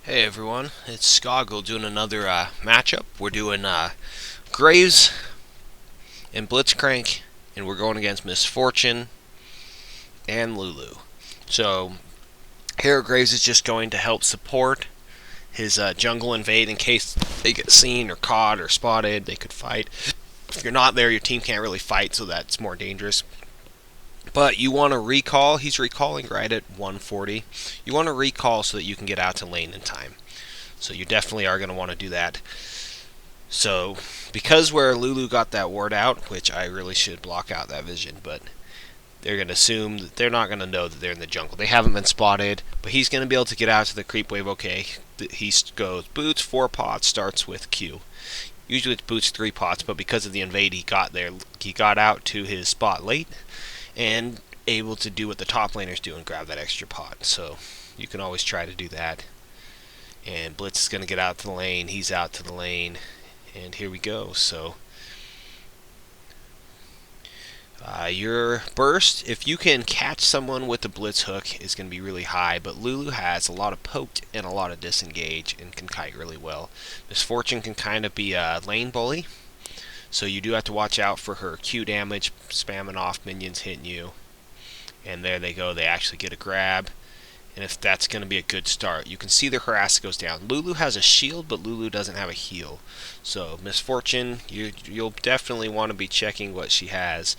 Hey everyone, it's Skoggle doing another matchup. We're doing Graves and Blitzcrank, and we're going against Misfortune and Lulu. So here Graves is just going to help support his jungle invade in case they get seen or caught or spotted. They could fight. If you're not there, your team can't really fight, so that's more dangerous. But you want to recall. He's recalling right at 140. You want to recall so that you can get out to lane in time. So you definitely are going to want to do that. So, because where Lulu got that ward out, which I really should block out that vision, but they're going to assume that they're not going to know that they're in the jungle. They haven't been spotted, but he's going to be able to get out to the creep wave okay. He goes boots, 4 pots, starts with Q. Usually it's boots 3 pots, but because of the invade he got there, he got out to his spot late and able to do what the top laners do and grab that extra pot. So, you can always try to do that. And Blitz is going to get out to the lane, he's out to the lane. And here we go. So your burst, if you can catch someone with the blitz hook, is going to be really high. But Lulu has a lot of poked and a lot of disengage and can kite really well. Misfortune can kind of be a lane bully, so you do have to watch out for her Q damage, spamming off minions hitting you. And there they go. They actually get a grab. And if that's going to be a good start, you can see the harass goes down. Lulu has a shield, but Lulu doesn't have a heal. So Misfortune, you'll definitely want to be checking what she has.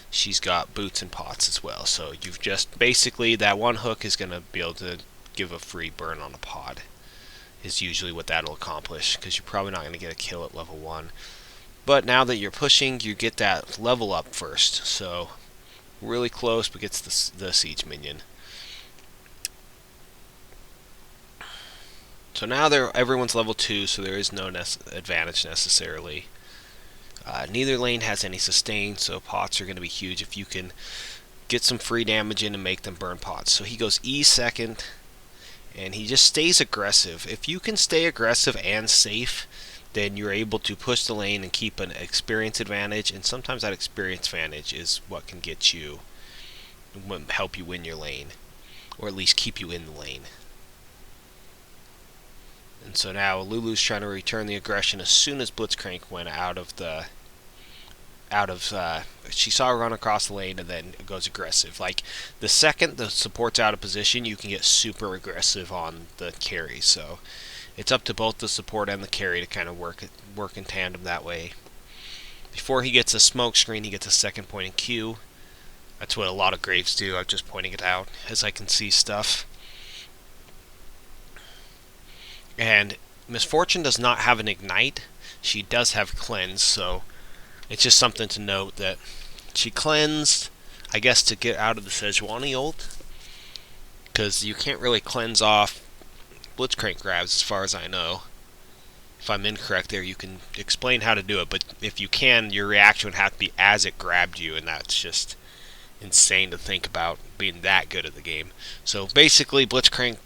She's got boots and pots as well. So you've just basically that one hook is going to be able to give a free burn on a pod. Is usually what that'll accomplish, because you're probably not going to get a kill at level 1. But now that you're pushing, you get that level up first. So really close, but gets the siege minion. So now everyone's level 2, so there is no advantage necessarily. Neither lane has any sustain, so pots are going to be huge if you can get some free damage in and make them burn pots. So he goes E second, and he just stays aggressive. If you can stay aggressive and safe, then you're able to push the lane and keep an experience advantage, and sometimes that experience advantage is what can get you, help you win your lane, or at least keep you in the lane. And so now Lulu's trying to return the aggression as soon as Blitzcrank went she saw her run across the lane and then it goes aggressive. Like the second the support's out of position, you can get super aggressive on the carry. So it's up to both the support and the carry to kind of work in tandem that way. Before he gets a smoke screen, he gets a second point in Q. That's what a lot of Graves do. I'm just pointing it out as I can see stuff. And Misfortune does not have an ignite. She does have cleanse, so it's just something to note that she cleansed, I guess, to get out of the Sejuani ult, because you can't really cleanse off Blitzcrank grabs as far as I know. If I'm incorrect there, you can explain how to do it, but if you can, your reaction would have to be as it grabbed you, and that's just insane to think about being that good at the game. So basically, Blitzcrank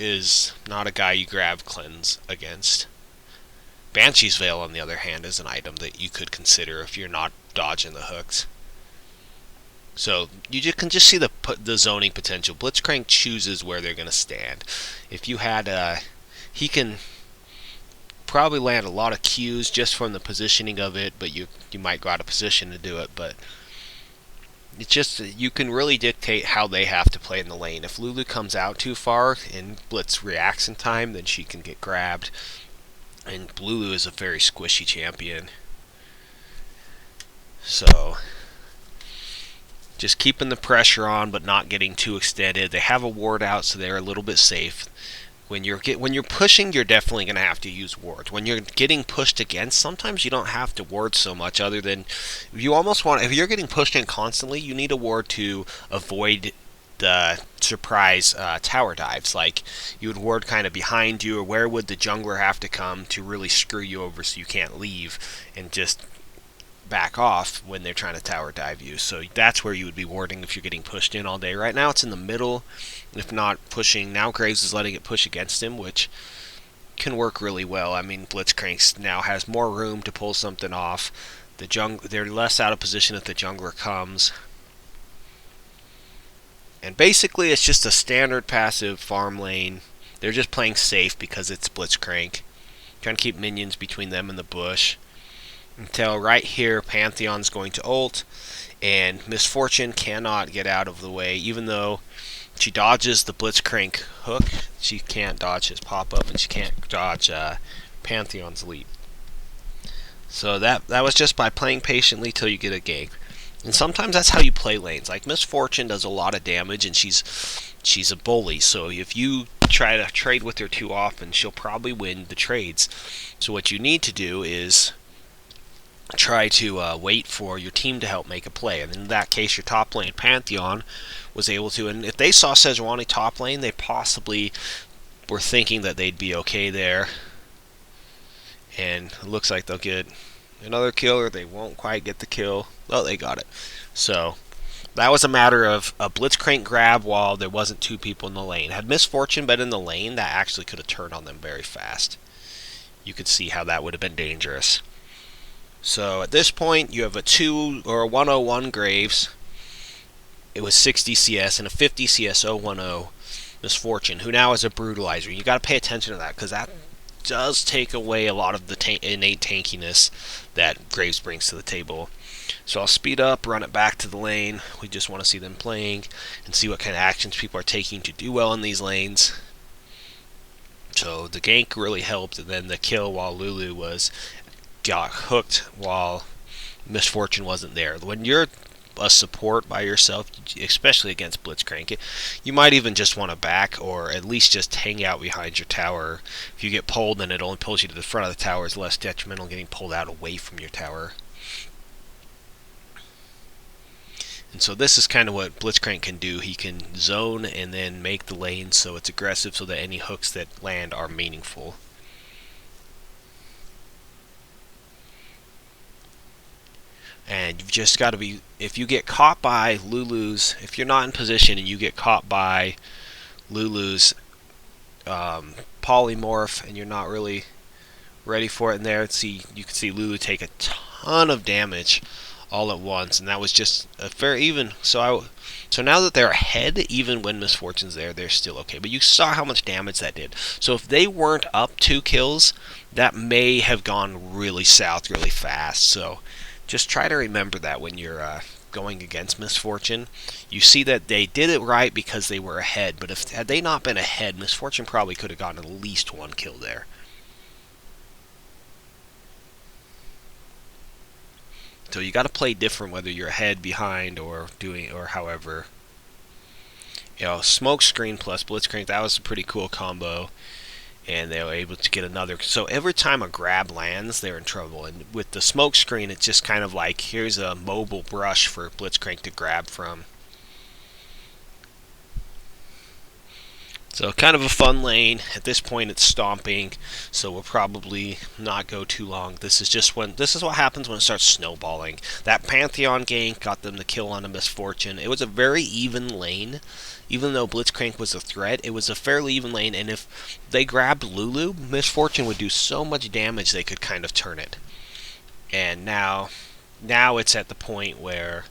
is not a guy you grab cleanse against. Banshee's Veil, on the other hand, is an item that you could consider if you're not dodging the hooks. So you can just see the zoning potential. Blitzcrank chooses where they're going to stand. If you had he can probably land a lot of Qs just from the positioning of it, but you might go out of position to do it. But it's just you can really dictate how they have to play in the lane. If Lulu comes out too far and Blitz reacts in time, then she can get grabbed. And Lulu is a very squishy champion. So just keeping the pressure on, but not getting too extended. They have a ward out, so they're a little bit safe. When you're pushing, you're definitely going to have to use wards. When you're getting pushed against, sometimes you don't have to ward so much, other than you almost want. If you're getting pushed in constantly, you need a ward to avoid the surprise tower dives. Like you would ward kind of behind you, or where would the jungler have to come to really screw you over so you can't leave and just back off when they're trying to tower dive you. So that's where you would be warding if you're getting pushed in all day. Right now it's in the middle, if not pushing. Now Graves is letting it push against him, which can work really well. I mean, Blitzcrank now has more room to pull something off. They're less out of position if the jungler comes. And basically it's just a standard passive farm lane. They're just playing safe because it's Blitzcrank. Trying to keep minions between them and the bush. Until right here, Pantheon's going to ult, and Misfortune cannot get out of the way, even though she dodges the Blitzcrank hook. She can't dodge his pop-up, and she can't dodge Pantheon's leap. So that was just by playing patiently till you get a gank. And sometimes that's how you play lanes. Like Misfortune does a lot of damage, and she's a bully. So if you try to trade with her too often, she'll probably win the trades. So what you need to do is try to wait for your team to help make a play. And in that case, your top lane Pantheon was able to. And if they saw Sejuani top lane, they possibly were thinking that they'd be okay there. And it looks like they'll get another kill, or they won't quite get the kill. Well, they got it. So that was a matter of a Blitzcrank grab while there wasn't two people in the lane. Had Misfortune been in the lane, that actually could have turned on them very fast. You could see how that would have been dangerous. So at this point, you have a 2 or a 101 Graves. It was 60 CS and a 50 CS 010 Misfortune, who now is a Brutalizer. You got to pay attention to that because that does take away a lot of the innate tankiness that Graves brings to the table. So I'll speed up, run it back to the lane. We just want to see them playing and see what kind of actions people are taking to do well in these lanes. So the gank really helped, and then the kill while Lulu got hooked while Misfortune wasn't there. When you're a support by yourself, especially against Blitzcrank, you might even just want to back or at least just hang out behind your tower. If you get pulled, then it only pulls you to the front of the tower. It's less detrimental getting pulled out away from your tower. And so this is kind of what Blitzcrank can do. He can zone and then make the lane so it's aggressive so that any hooks that land are meaningful. And you've just got to be, if you get caught by Lulu's, if you're not in position and you get caught by Lulu's polymorph and you're not really ready for it in there, you can see Lulu take a ton of damage all at once, and that was just a fair even. So now that they're ahead, even when Misfortune's there, they're still okay. But you saw how much damage that did. So if they weren't up 2 kills, that may have gone really south really fast. So just try to remember that when you're going against Misfortune. You see that they did it right because they were ahead, but had they not been ahead, Misfortune probably could have gotten at least 1 kill there. So you got to play different whether you're ahead, behind, or however. You know, Smoke Screen plus Blitzcrank, that was a pretty cool combo. And they were able to get another. So every time a grab lands, they're in trouble. And with the Smoke Screen, it's just kind of like, here's a mobile brush for Blitzcrank to grab from. So kind of a fun lane. At this point, it's stomping, so we'll probably not go too long. This is what happens when it starts snowballing. That Pantheon gank got them the kill on a Misfortune. It was a very even lane. Even though Blitzcrank was a threat, it was a fairly even lane, and if they grabbed Lulu, Misfortune would do so much damage they could kind of turn it. And now it's at the point where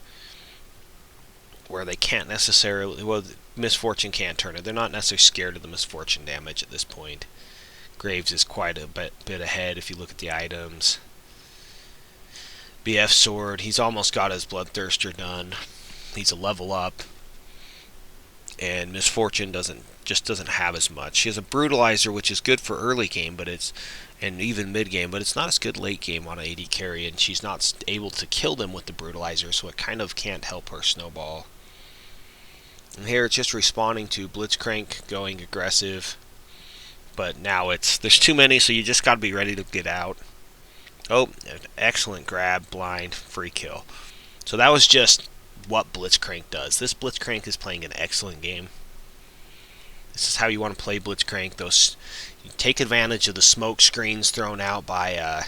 they can't necessarily, well, Misfortune can't turn it. They're not necessarily scared of the Misfortune damage at this point. Graves is quite a bit ahead if you look at the items. BF Sword, he's almost got his Bloodthirster done. He's a level up. And Misfortune doesn't have as much. She has a Brutalizer, which is good for early game, and even mid game, but it's not as good late game on an AD carry, and she's not able to kill them with the Brutalizer, so it kind of can't help her snowball. And here it's just responding to Blitzcrank going aggressive, but now there's too many, so you just got to be ready to get out. Oh, an excellent grab, blind, free kill. So that was just what Blitzcrank does. This Blitzcrank is playing an excellent game. This is how you want to play Blitzcrank. You take advantage of the smoke screens thrown out by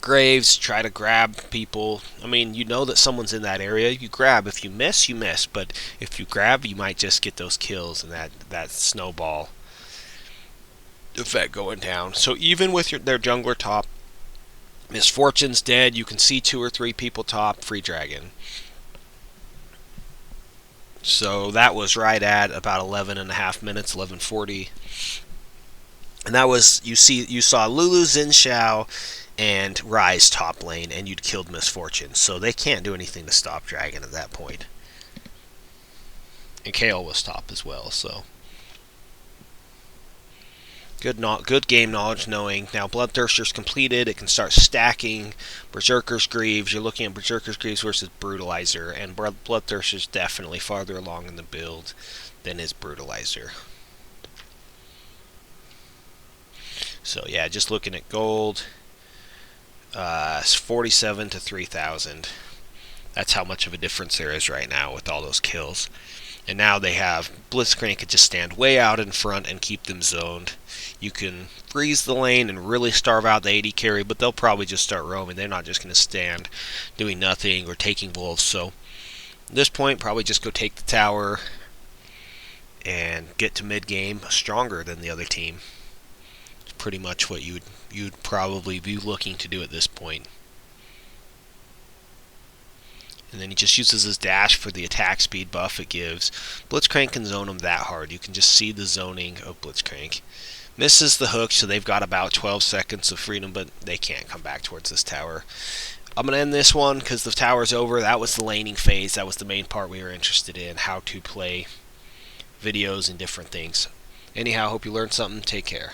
Graves, try to grab people. I mean, you know that someone's in that area. You grab. If you miss, you miss. But if you grab, you might just get those kills and that snowball effect going down. So even with their jungler top, Misfortune's dead. You can see 2 or 3 people top. Free dragon. So that was right at about 11.5 minutes, 11:40. And that was, you saw Lulu, Xin Xiao, and Rise top lane, and you'd killed Misfortune. So they can't do anything to stop Dragon at that point. And Kale was top as well, so good game knowledge knowing. Now Bloodthirster's completed, it can start stacking Berserker's Greaves. You're looking at Berserker's Greaves versus Brutalizer, and Bloodthirster's definitely farther along in the build than his Brutalizer. So yeah, just looking at gold, 47 to 3,000. That's how much of a difference there is right now with all those kills. And now they have Blitzcrank could just stand way out in front and keep them zoned. You can freeze the lane and really starve out the AD carry, but they'll probably just start roaming. They're not just going to stand doing nothing or taking wolves. So at this point, probably just go take the tower and get to mid game stronger than the other team. It's pretty much what you'd probably be looking to do at this point. And then he just uses his dash for the attack speed buff it gives. Blitzcrank can zone him that hard. You can just see the zoning of Blitzcrank. Misses the hook, so they've got about 12 seconds of freedom, but they can't come back towards this tower. I'm going to end this one because the tower's over. That was the laning phase. That was the main part we were interested in, how to play videos and different things. Anyhow, hope you learned something. Take care.